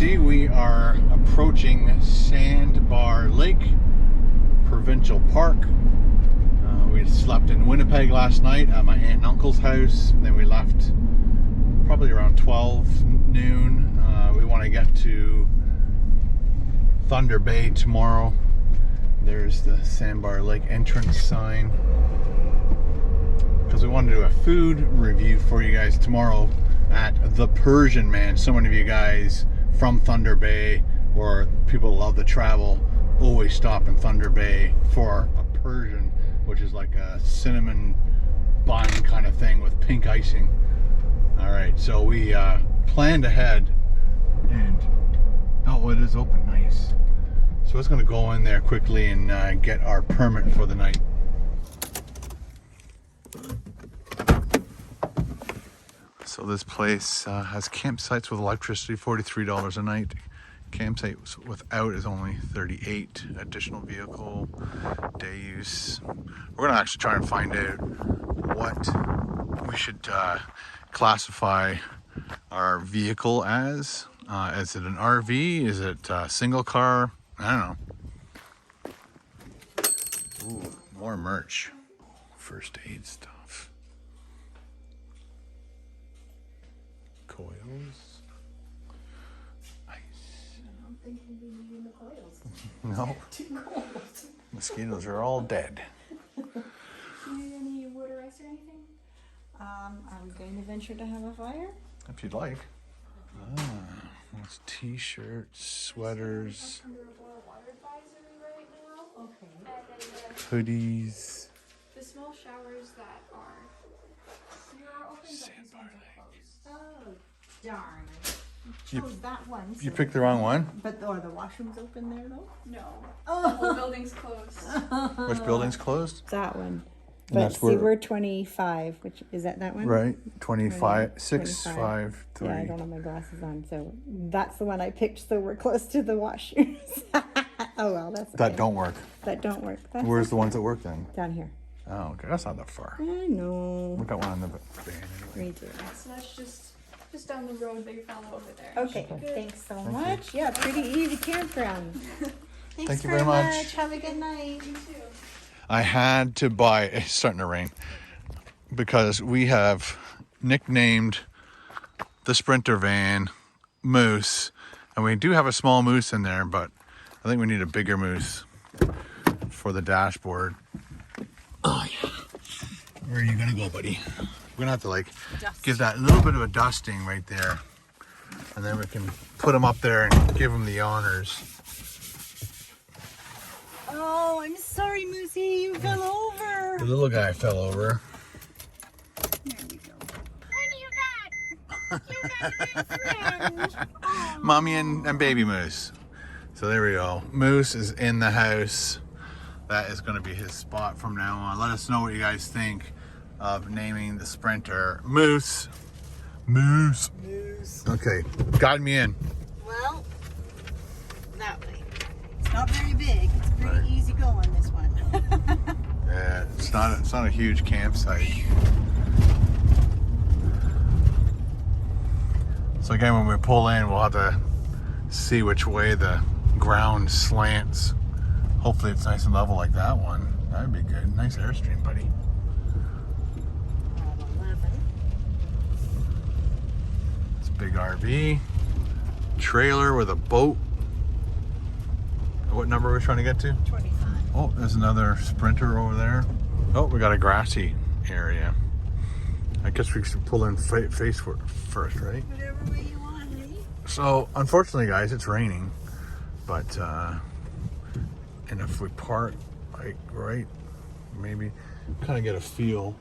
see, we are approaching Sandbar Provincial Park. We slept in Winnipeg last night at my aunt and uncle's house. And then we left probably around 12 noon. We want to get to Thunder Bay tomorrow. There's the Sandbar Lake entrance sign. Because we want to do a food review for you guys tomorrow at the Persian Man. So many of you guys from Thunder Bay, or people who love to travel, always stop in Thunder Bay for a Persian, which is like a cinnamon bun kind of thing with pink icing. All right, so we planned ahead, and oh, it is open, nice. So it's gonna go in there quickly and get our permit for the night. So this place has campsites with electricity, $43 a night. Campsites without is only $38. Additional vehicle, day use. We're gonna actually try and find out what we should classify our vehicle as. Is it an RV? Is it a single car? I don't know. Ooh, more merch. First aid stuff. Coils. Ice. I don't think we'll be needing the coils. No. Too cold. Mosquitoes are all dead. Do you need any wood or ice or anything? Are we going to venture to have a fire? If you'd like. That's t-shirts, sweaters, Under a boil water advisory right now. Okay. And then hoodies. the small showers that are open, but these ones are closed. Oh, darn. I You- chose that one. You so- picked the wrong one? But the washroom's open there though? No. Oh. The whole building's closed. Which building's closed? That one. And But that's see, where- we're 25, which, is that one? Right, 25, 25. 653. Yeah, I don't have my glasses on, so that's the one I picked, so we're close to the washrooms. Oh well, that's okay. That don't work. That don't work. That's Where's the ones that work then? down here. Oh, okay, that's not that far. I know. We got one on the van anyway. Me too. So that's just down the road. They fell over there. Okay, thanks so much. Yeah, pretty easy campground. Thanks Thank you very much. Have a good night. You too. I had to buy, it's starting to rain, because we have nicknamed the Sprinter van Moose, and we do have a small moose in there, but I think we need a bigger moose for the dashboard. Oh yeah. Where are you gonna go, buddy? We're gonna have to like give that little bit of a dusting right there, and then we can put him up there and give him the honors. Oh, I'm sorry, Moosey. You fell over. The little guy fell over. There we go. What do you got? You got a friend. Oh. Mommy and baby Moose. So there we go. Moose is in the house. That is going to be his spot from now on. Let us know what you guys think of naming the Sprinter Moose. Moose. Moose. Okay, guide me in. Well, that way. It's not very big. It's pretty easy going, this one. Yeah, it's not a huge campsite. So again, when we pull in, we'll have to see which way the ground slants. Hopefully it's nice and level like that one. That'd be good. Nice airstream, buddy. 11. It's a big RV. Trailer with a boat. What number are we trying to get to? 25. Oh, there's another Sprinter over there. Oh, we got a grassy area. I guess we should pull in face first, right? Whatever way you want, eh? So, unfortunately, guys, it's raining. But, and if we park, like, right, maybe kind of get a feel.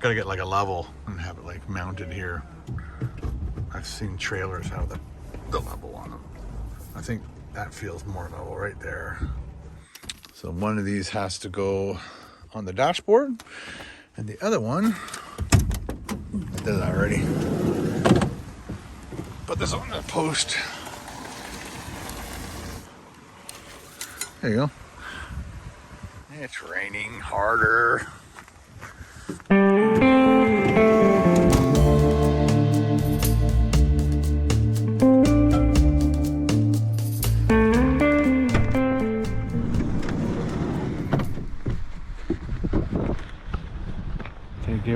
Gotta get, like, a level and have it, like, mounted here. I've seen trailers have the level on them. I think that feels more level right there. So one of these has to go on the dashboard, and the other one, I did it already. Put this on the post. There you go. It's raining harder.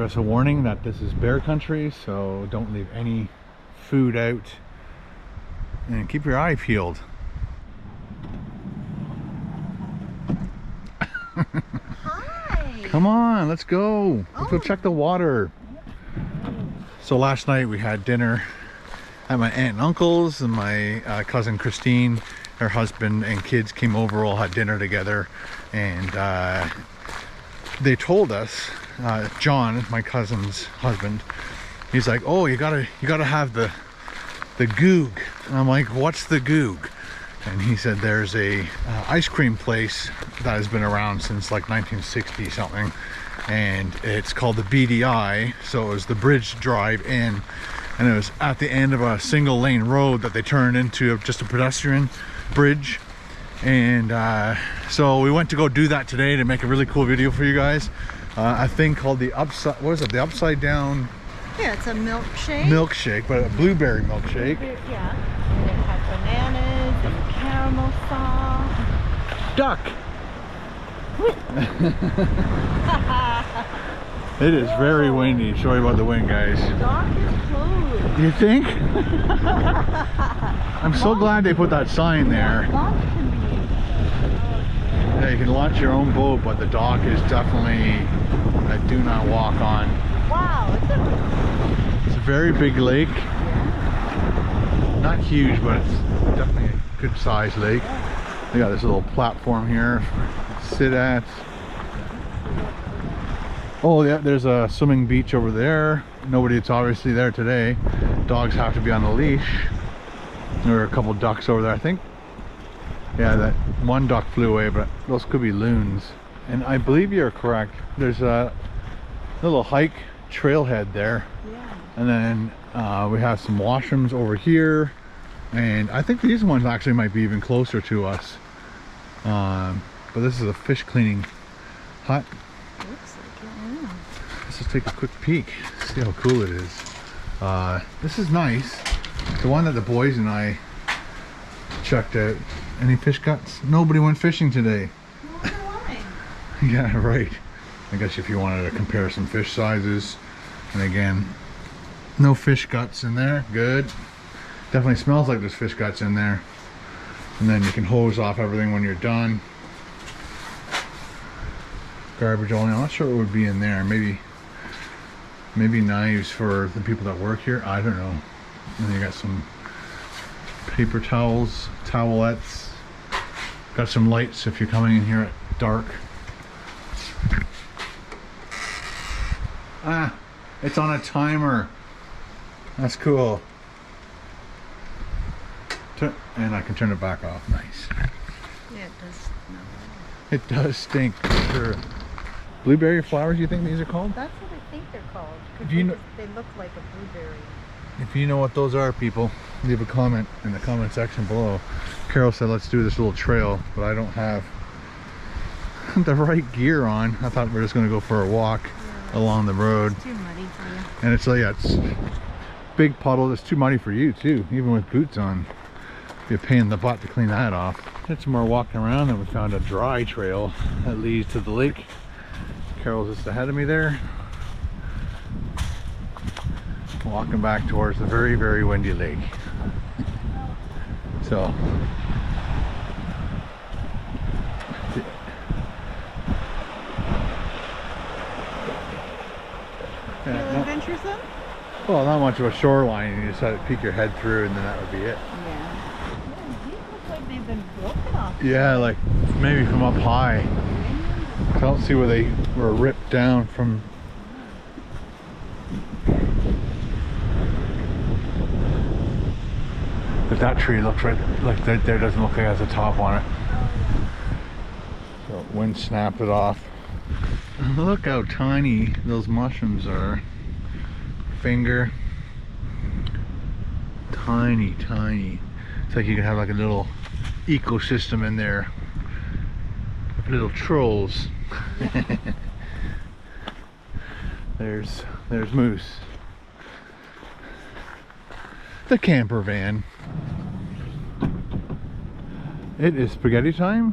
gave us a warning that this is bear country, so don't leave any food out and keep your eye peeled. Hi. Come on, let's go. Let's go check the water. So last night we had dinner at my aunt and uncle's, and my cousin Christine, her husband and kids came over, all had dinner together, and they told us, John, my cousin's husband, he's like, oh, you gotta have the goog. And I'm like, what's the goog? And he said there's a ice cream place that has been around since like 1960 something, and it's called the BDI. So it was the Bridge Drive Inn, and it was at the end of a single lane road that they turned into just a pedestrian bridge. And so we went to go do that today to make a really cool video for you guys. A thing called the upside, what is it, the upside down? Yeah, it's a milkshake. Milkshake, but a blueberry milkshake. Yeah. It has bananas and caramel sauce. Duck. It is very windy. Sorry about the wind, guys. Dock is closed. You think? I'm so glad they put that sign there. Launch can be used. Yeah, you can launch your own boat, but the dock is definitely a do not walk on. Wow, It's a very big lake. Not huge, but it's definitely a good sized lake. They got this little platform here to sit at. Oh yeah, there's a swimming beach over there. Nobody's obviously there today. Dogs have to be on the leash. There are a couple ducks over there, I think. Yeah, that one duck flew away, but those could be loons. And I believe you're correct. There's a little hike trailhead there. Yeah. And then we have some washrooms over here. And I think these ones actually might be even closer to us. But this is a fish cleaning hut. Looks like it, yeah. Let's just take a quick peek, see how cool it is. This is nice. The one that the boys and I checked out. Any fish guts? Nobody went fishing today. Why? Yeah, right. I guess if you wanted to compare some fish sizes. And again, no fish guts in there. Good. Definitely smells like there's fish guts in there. And then you can hose off everything when you're done. Garbage only. I'm not sure what would be in there. Maybe knives for the people that work here. I don't know. And then you got some paper towels, towelettes. Got some lights if you're coming in here at dark. Ah, it's on a timer. That's cool. And I can turn it back off. Nice. Yeah, it does smell. It does stink for sure. Blueberry flowers, you think these are called? That's what I think they're called. 'Cause If you know- they look like a blueberry. If you know what those are, people, leave a comment in the comment section below. Carol said let's do this little trail, but I don't have the right gear on. I thought we were just going to go for a walk along the road. It's too muddy for you. And it's like, yeah, it's big puddle. It's too muddy for you too, even with boots on. Be a pain in the butt to clean that off. Did some more walking around, and we found a dry trail that leads to the lake. Carol's just ahead of me there. Walking back towards the very, very windy lake. So Feeling adventuresome? well, not much of a shoreline. You just had to peek your head through, and then that would be it. Yeah. These look like they've been broken off. Yeah, like maybe from up high. I don't see where they were ripped down from. But that tree looks right, like there doesn't look like it has a top on it. So wind snapped it off. Look how tiny those mushrooms are. Finger. Tiny, tiny. It's like you can have like a little ecosystem in there. Little trolls. There's Moose. The camper van. It is spaghetti time.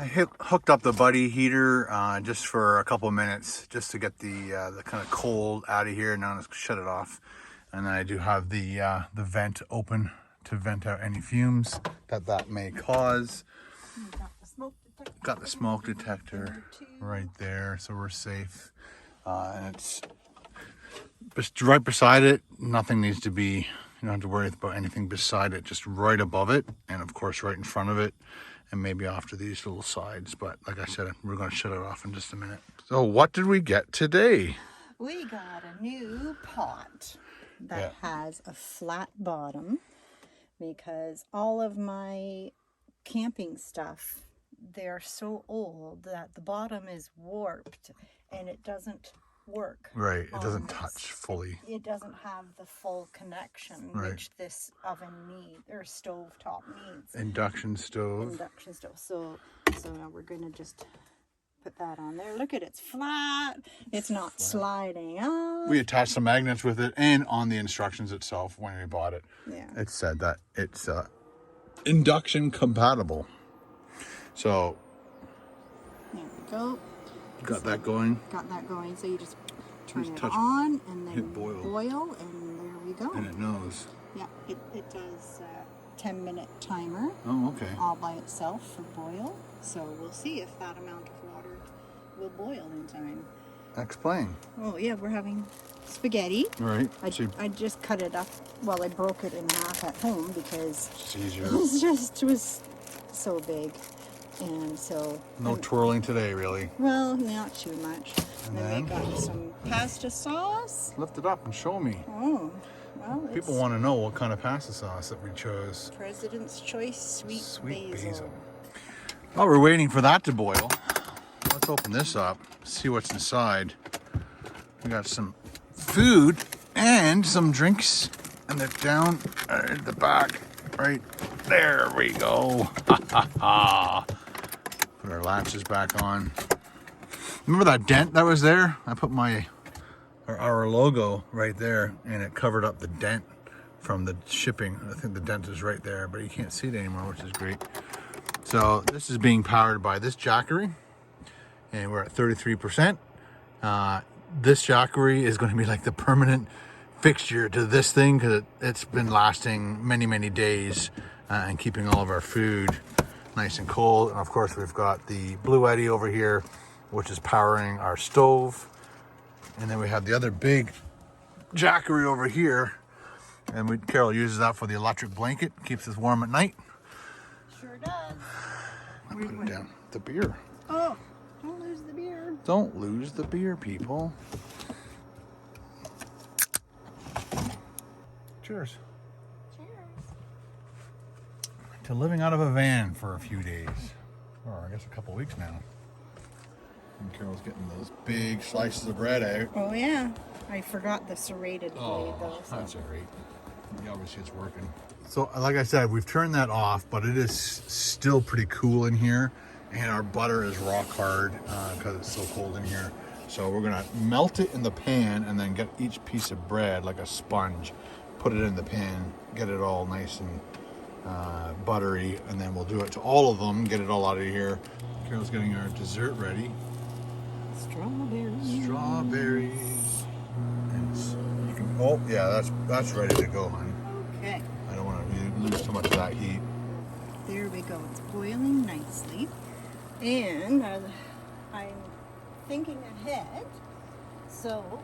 I hooked up the Buddy heater just for a couple minutes, just to get the kind of cold out of here. Now I'm just shut it off, and then I do have the vent open to vent out any fumes that may cause. Got the smoke detector right there, so we're safe, and it's just right beside it. Nothing needs to be. You don't have to worry about anything beside it. Just right above it, and of course right in front of it. And maybe off to these little sides. But like I said, we're going to shut it off in just a minute. So what did we get today? We got a new pot that has a flat bottom, because all of my camping stuff, they're so old that the bottom is warped and it doesn't work. Right, it doesn't touch fully. It doesn't have the full connection which this oven needs, or stovetop needs. Induction stove. Induction stove. So now we're going to just put that on there. Look at it, it's flat. It's not sliding off. We attached some magnets with it, and on the instructions itself when we bought it, it said that it's induction compatible. So there we go. Got that going. Got that going. So you just turn it touch, on and then hit boil, and there we go. And it knows. Yeah, it does a 10-minute timer. Oh, okay. All by itself for boil. So we'll see if that amount of water will boil in time. Explain. Oh yeah, we're having spaghetti. Right. I just cut it up. Well, I broke it in half at home because it's easier. It was so big. And so no twirling today, really. Well, not too much. And then we got some pasta sauce. Lift it up and show me. Oh, well, people want to know what kind of pasta sauce that we chose. President's Choice sweet basil. While we're waiting for that to boil, let's open this up, see what's inside. We got some food and some drinks, and they're down at the back. Right there we go. Put our latches back on. Remember that dent that was there? I put our logo right there, and it covered up the dent from the shipping. I think the dent is right there, but you can't see it anymore, which is great. So this is being powered by this Jackery, and we're at 33%. This Jackery is going to be like the permanent fixture to this thing, because it's been lasting many days and keeping all of our food nice and cold. And of course we've got the Blue Eddy over here, which is powering our stove, and then we have the other big Jackery over here, and Carol uses that for the electric blanket, keeps us warm at night. Sure does. I put it down. The beer. Oh, don't lose the beer. Don't lose the beer, people. Cheers. Cheers. To living out of a van for a few days, or I guess a couple weeks now. And Carol's getting those big slices of bread out. Oh yeah, I forgot the serrated blade though. So. That's all right. Obviously it's working. So like I said, we've turned that off, but it is still pretty cool in here, and our butter is rock hard because it's so cold in here. So we're gonna melt it in the pan and then get each piece of bread like a sponge, put it in the pan, get it all nice and buttery, and then we'll do it to all of them, get it all out of here. Carol's getting our dessert ready. Strawberries. And you can, oh yeah, that's ready to go, honey. Okay. I don't want to lose too much of that heat. There we go. It's boiling nicely, and I'm thinking ahead. So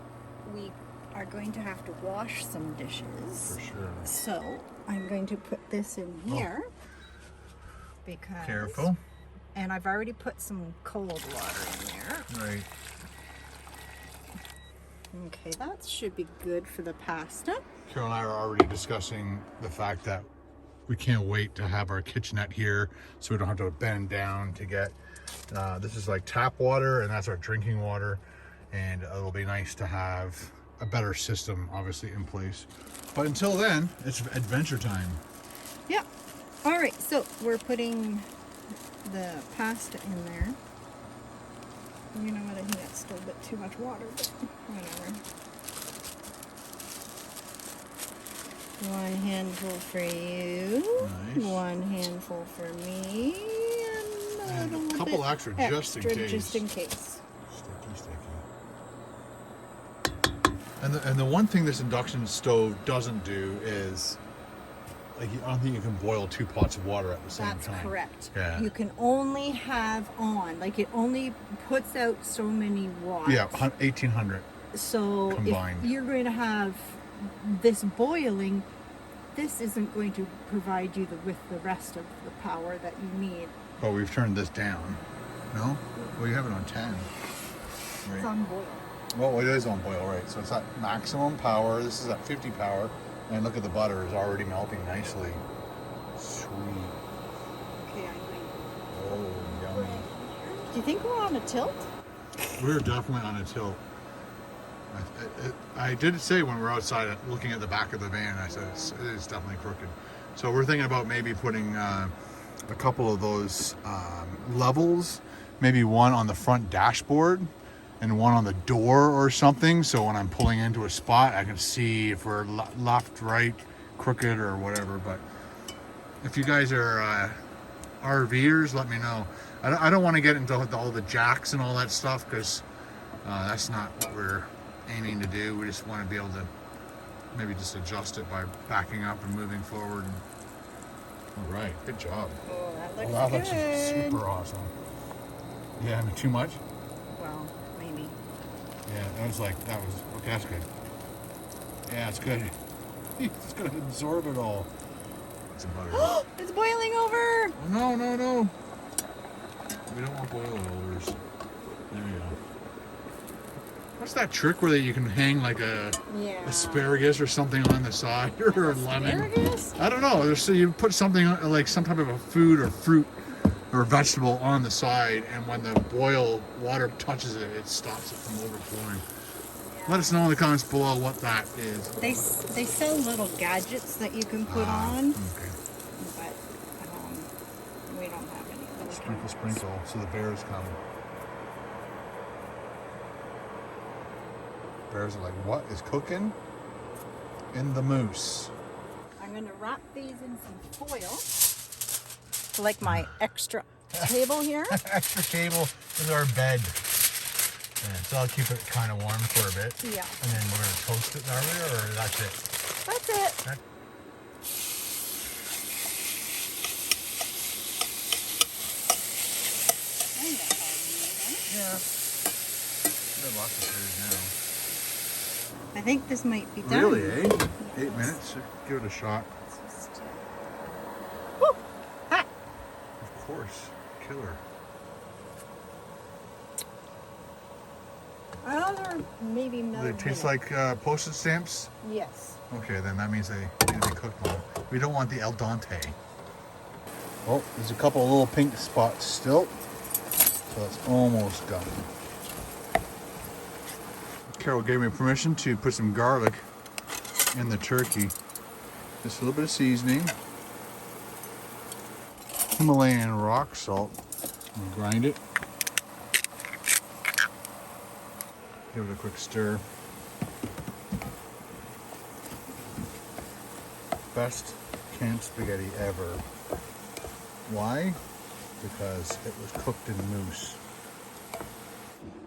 we are going to have to wash some dishes. For sure. So I'm going to put this in here because. Careful. And I've already put some cold water in there. Right. Okay, that should be good for the pasta. Carol and I are already discussing the fact that we can't wait to have our kitchenette here, so we don't have to bend down to get. This is like tap water, and that's our drinking water, and it'll be nice to have a better system, obviously, in place. But until then, it's adventure time. Yeah. All right, so we're putting the pasta in there. You know what, I think that's still a bit too much water, but whatever. One handful for you. Nice. One handful for me. And And a little couple bit extra just in case. Just in case. Sticky. And the one thing this induction stove doesn't do is, like, I don't think you can boil 2 pots of water at the same time. That's correct. Yeah. You can only have on, like, it only puts out so many watts. Yeah, 1800. So combined. if you're going to have this boiling, this isn't going to provide you with the rest of the power that you need. But we've turned this down. No? Well, you have it on 10. It's Right. on boil. Well, it is on boil, right? So it's at maximum power. This is at 50 power. And look at the butter is already melting nicely. Sweet. Okay, I'm going. Oh, yummy. Do you think we're on a tilt? We're definitely on a tilt. I did say when we were outside looking at the back of the van, I said it is definitely crooked. So we're thinking about maybe putting a couple of those levels, maybe one on the front dashboard and one on the door or something. So when I'm pulling into a spot, I can see if we're left, right, crooked or whatever. But if you guys are RVers, let me know. I don't want to get into all the jacks and all that stuff because that's not what we're aiming to do. We just want to be able to maybe just adjust it by backing up and moving forward. All right, good job. Oh, that That looks looks good. super awesome. Yeah, I mean, too much? Well, maybe. Yeah, that was okay, that's good. Yeah, it's good. It's going to absorb it all. It's a butter. It's boiling over. Oh, no. We don't want boilovers. There you go. What's that trick where you can hang like a asparagus or something on the side or a lemon? Asparagus? I don't know. So you put something like some type of a food or fruit or vegetable on the side, and when the boil water touches it, it stops it from overflowing. Let us know in the comments below what that is. They sell little gadgets that you can put on, Okay. but we don't have any. Sprinkle, so the bears come. Bears are like, what is cooking in the moose? I'm going to wrap these in some foil, like my extra table here. Extra table is our bed. Yeah, so I'll keep it kind of warm for a bit. Yeah. And then we're going to toast it, are we, or that's it? That's it. Yeah. We have lots of food now. I think this might be done. Really, eh? 8 minutes? Give it a shot. Woo! Hot. Of course. Killer. Another maybe Do another. they taste minute. like postage stamps? Yes. Okay, then that means they need to be cooked well. We don't want the al dente. Oh, there's a couple of little pink spots still. So it's almost done. Carol gave me permission to put some garlic in the turkey. Just a little bit of seasoning. Himalayan rock salt. And grind it. Give it a quick stir. Best canned spaghetti ever. Why? Because it was cooked in mousse.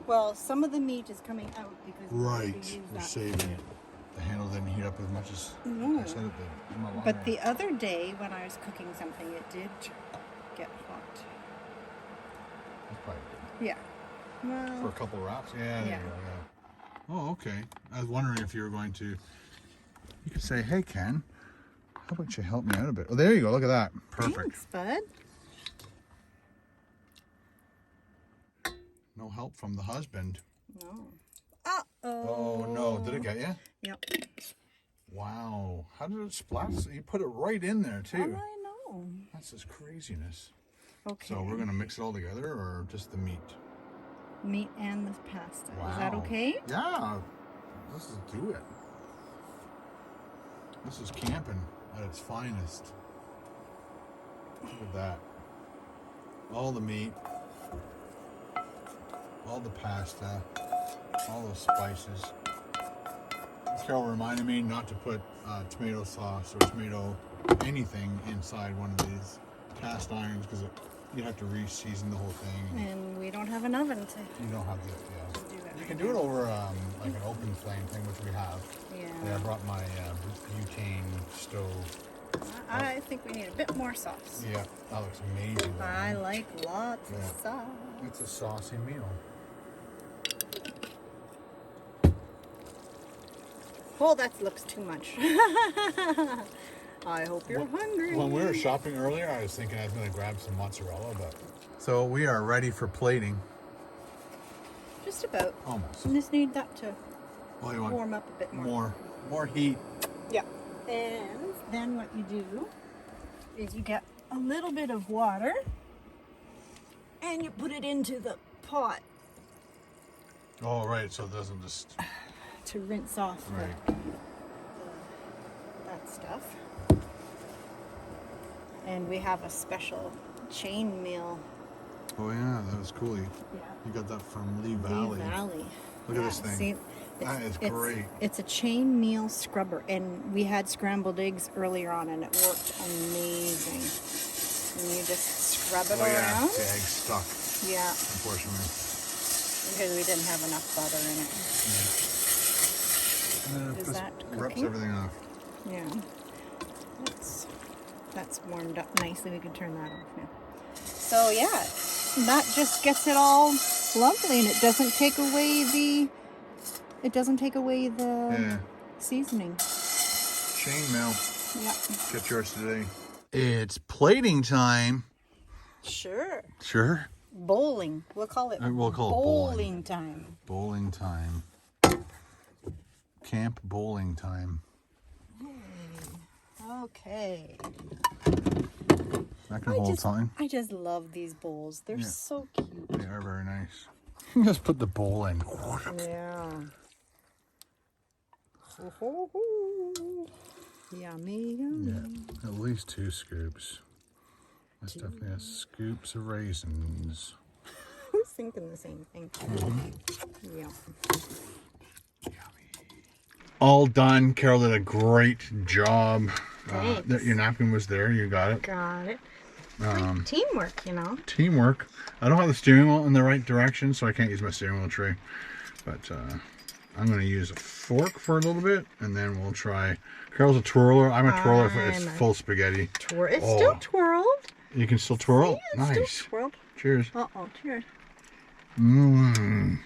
Well, some of the meat is coming out because Right, we used we're that. saving it. The handle didn't heat up as much as No. I said it did. I'm not But lying. the other day when I was cooking something, it did get hot. That's probably good. Yeah. For a Well, couple wraps? Yeah, there Yeah. you go, yeah. Oh, okay. I was wondering if you were going to... You could say, hey, Ken, how about you help me out a bit? Oh, there you go. Look at that. Perfect. thanks, bud. No help from the husband. No. Uh-oh. Oh, no. Did it get you? Yep. Wow. How did it splash? You put it right in there, too. I know. That's just craziness. Okay. So we're going to mix it all together or just the meat? Meat and the pasta. Wow. Is that okay? Yeah. Let's just do it. This is camping at its finest. Look at that. All the meat. All the pasta. All the spices. Carol reminded me not to put tomato sauce or tomato anything inside one of these cast irons because it You have to re-season the whole thing. And we don't have an oven to You don't have the, do it. You can do it over like an open flame thing, which we have. Yeah. I brought my butane stove. I think we need a bit more sauce. Yeah, that looks amazing. I like lots of sauce. It's a saucy meal. Oh, that looks too much. I hope you're hungry. When we were shopping earlier, I was thinking I was going to grab some mozzarella, but... So we are ready for plating. Just about. Almost. You just need that to Well, you want warm up a bit more. More heat. Yeah. And then what you do is you get a little bit of water and you put it into the pot Oh, right, so it doesn't just... to rinse off Right. that stuff. And we have a special chain meal. Oh, yeah, that was cool. You got that from Lee Valley. Look at this thing. See, That is great. It's a chain meal scrubber, and we had scrambled eggs earlier on, and it worked amazing. And you just scrub it Oh, yeah, around. the egg's stuck, Yeah, unfortunately. because we didn't have enough butter in it. And then it Is just that reps cooking? everything off. Yeah, that's warmed up nicely. We can turn that off now. So yeah, that just gets it all lovely, and it doesn't take away the. It doesn't take away the seasoning. Chain mail. Yeah. Get yours today. It's plating time. Sure. Sure. Bowling. We'll call it. We'll call it bowling time. Bowling time. Camp bowling time. Okay. That can hold time. I just love these bowls. They're so cute. They are very nice. Just put the bowl in. Yeah. Yummy, yummy. Yeah, at least 2 scoops. That's definitely a scoops of raisins. I was thinking the same thing. Yeah. All done. Carol did a great job. Thanks. Your napkin was there. You got it. Got it. Like teamwork, you know. Teamwork. I don't have the steering wheel in the right direction, so I can't use my steering wheel tray. But I'm going to use a fork for a little bit, and then we'll try. Carol's a twirler. I'm a twirler if it's full spaghetti. It's still twirled. You can still twirl? Yeah, it's Nice. still twirled. Cheers. Uh-oh, cheers. Mmm.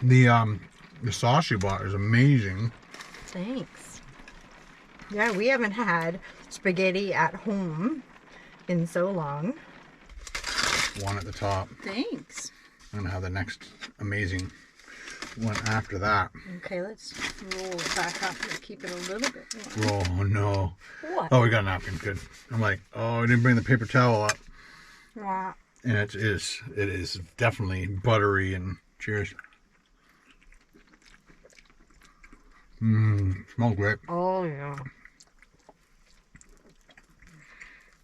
The sauce you bought is amazing. Thanks. Yeah, we haven't had spaghetti at home in so long. One at the top. Thanks. I'm going to have the next amazing one after that. Okay, let's roll it back up and keep it a little bit warm. Oh, no. What? Oh, we got a napkin. Good. I'm like, oh, I didn't bring the paper towel up. Wow. And it is definitely buttery and cheers. Mmm, smells great. Oh, yeah.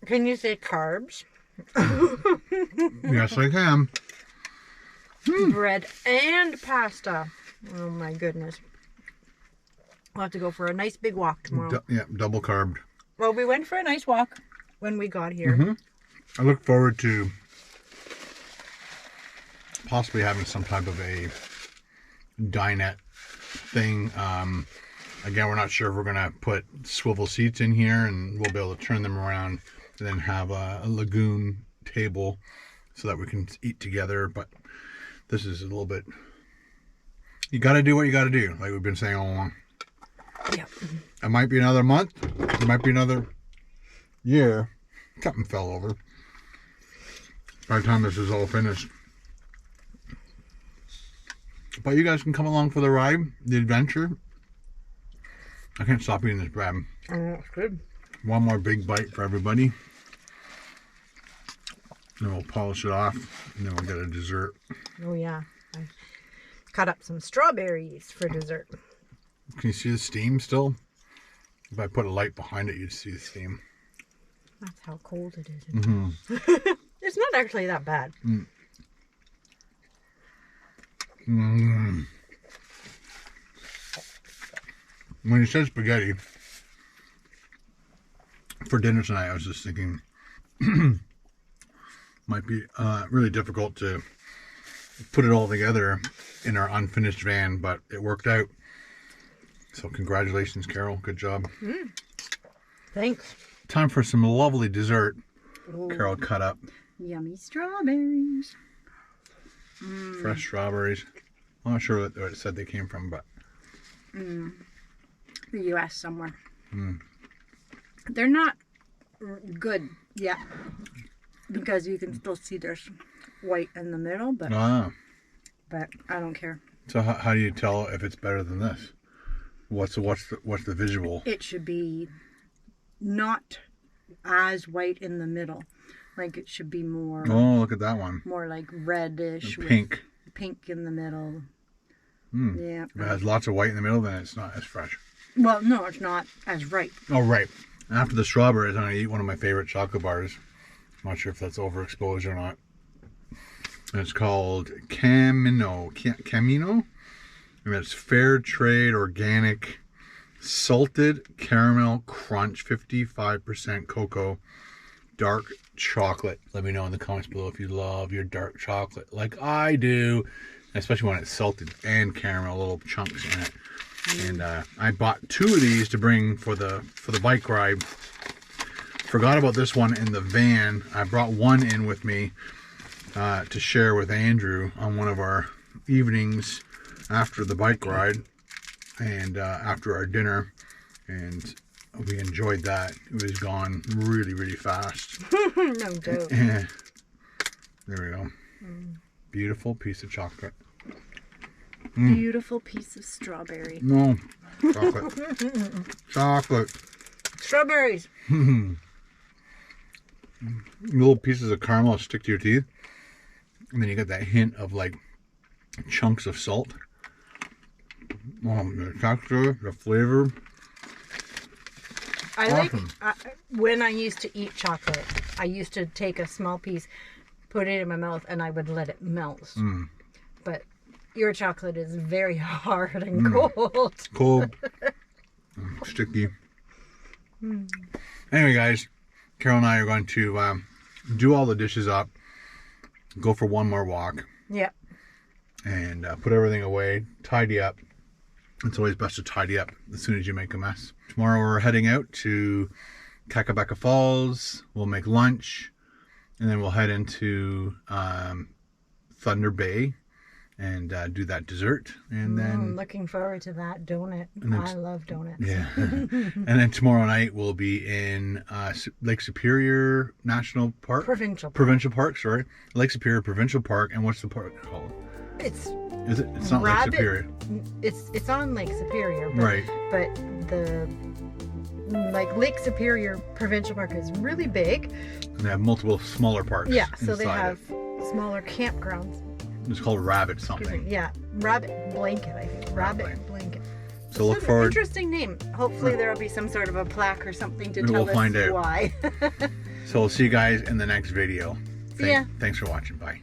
Can you say carbs? Yes, I can. Bread and pasta. Oh, my goodness. We'll have to go for a nice big walk tomorrow. Yeah, double carbed. Well, we went for a nice walk when we got here. I look forward to possibly having some type of a dinette thing. Again, we're not sure if we're going to put swivel seats in here, and we'll be able to turn them around and then have a lagoon table so that we can eat together. But this is a little bit, you got to do what you got to do, like we've been saying all along. Yeah. It might be another month. It might be another year. Something fell over by the time this is all finished. But you guys can come along for the ride, the adventure. I can't stop eating this bread. Oh, that's good. One more big bite for everybody. Then we'll polish it off, and then we'll get a dessert. Oh, yeah. I cut up some strawberries for dessert. Can you see the steam still? If I put a light behind it, you'd see the steam. That's how cold it is. Mm-hmm. It's not actually that bad. Mm. When you said spaghetti, for dinner tonight, I was just thinking might be really difficult to put it all together in our unfinished van, but it worked out. So congratulations, Carol. Good job. Thanks. Time for some lovely dessert. Carol cut up. Yummy strawberries. Fresh strawberries. I'm not sure what it said they came from, but The U.S. somewhere. They're not good yet because you can still see there's white in the middle, but I don't care. So how do you tell if it's better than this? What's the visual? It should be not as white in the middle. Like it should be more. Oh, look at that one. More like reddish. Pink. With pink in the middle. Yeah. If it has lots of white in the middle, then it's not as fresh. Well, no, it's not as ripe. Oh, right. After the strawberries, I'm going to eat one of my favorite chocolate bars. I'm not sure if that's overexposed or not. And it's called Camino. And it's fair trade organic salted caramel crunch, 55% cocoa, dark chocolate. Let me know in the comments below if you love your dark chocolate like I do, especially when it's salted and caramel, little chunks in it. And I bought 2 of these to bring for the bike ride. Forgot about this one in the van. I brought one in with me to share with Andrew on one of our evenings after the bike ride and after our dinner, and we enjoyed that. It was gone really, really fast. No joke. There we go. Beautiful piece of chocolate. Beautiful piece of strawberry. No, chocolate. Chocolate. Strawberries. Little pieces of caramel stick to your teeth, and then you get that hint of like chunks of salt. The texture, the flavor. Awesome. When I used to eat chocolate, I used to take a small piece, put it in my mouth, and I would let it melt. But your chocolate is very hard and cold. Cold. Sticky. Anyway, guys, Carol and I are going to do all the dishes up, go for one more walk. Yep. And put everything away, tidy up. It's always best to tidy up as soon as you make a mess. Tomorrow we're heading out to Kakabeka Falls. We'll make lunch, and then we'll head into Thunder Bay and do that dessert. And then I'm looking forward to that donut. I love donuts. Yeah. And then tomorrow night we'll be in Lake Superior National Park. Provincial Park, sorry. Lake Superior Provincial Park. And what's the park called? It's not Lake Superior. It's on Lake Superior. Right. But the Lake Superior Provincial Park is really big. And they have multiple smaller parks. Yeah, so they have smaller campgrounds. It's called Rabbit something. Yeah, Rabbit Blanket, I think. Rabbit Blanket. So look forward. Interesting name. Hopefully there'll be some sort of a plaque or something to tell us find out why. So we'll see you guys in the next video. Yeah. Thanks for watching. Bye.